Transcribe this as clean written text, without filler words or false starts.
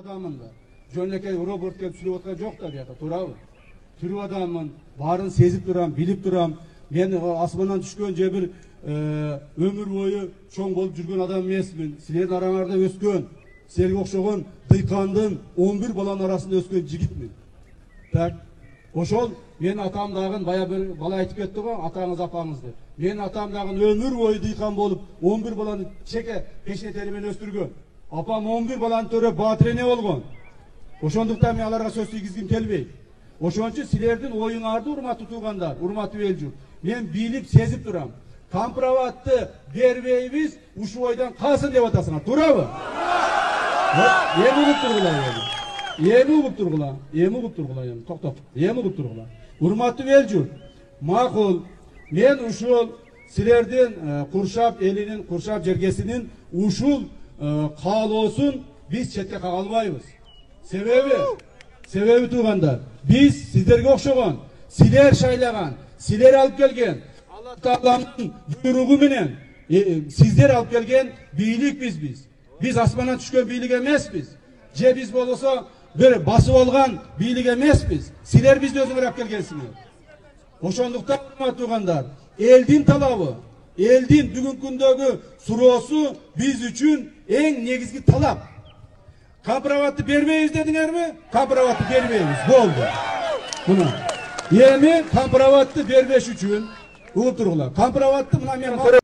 Adamın da. Jönleke Robert kelip sürüp atkan jok da buyaka, turabı. Türü adamın, barın sezip duram, bilip duram. Men asmandan düşkön je bir ömür boyu çoң bolup жүргөн адам emesmin. Silerdin arаңarda öskön, silерге окшогон дыйкандын 11 баланын арасында өскөн жигитмин. Так, ошол мен атам дагы бая bir бала айтып кетти го, атаңыз апаңыз деп. Мен атам дагы ömür boyu дыйкан болуп 11 баланы чеке пешне теримен өстүргөн. Апам 11 баланы төрөп батирене болгон. Ошондуктан мен аларга сөз тийгизгим келбейт. Ошон үчүн силердин оюңарды урматтуу туугандар, урматтуу эл журт. Мен билип, сезип турам. Камправатты бербейбиз, ушул ойдан калсын деп атасыңар. Туурабы? Эми угуп тургула. Токтоп. Эми угуп тургула. Урматтуу эл журт. Макул. Мен ушул силердин Куршап элинин, Куршап жергесинин ушул каалоосун биз четке кагалбайбыз. Себеби туугандар, биз сиздерге окшогон, силер шайлаган, силер алып келген, Алла Тааланын буйругу менен сиздер алып келген бийликпиз биз. Биз асмандан түшкөн бийлик эмеспиз. Же биз болсо бир басып алган бийлик эмеспиз. Силер бизди өзүңөр алып келгенсиңер. Ошондуктан туугандар, элдин талабы, элдин бүгүнкү күндөгү суроосу биз үчүн эң негизги талап. Камправатты бербейбиз дедиңерби? Камправатты бербейбиз. Болду. Мына. Эми камправатты бербеш үчүн угуп тургула. Камправатты мына мен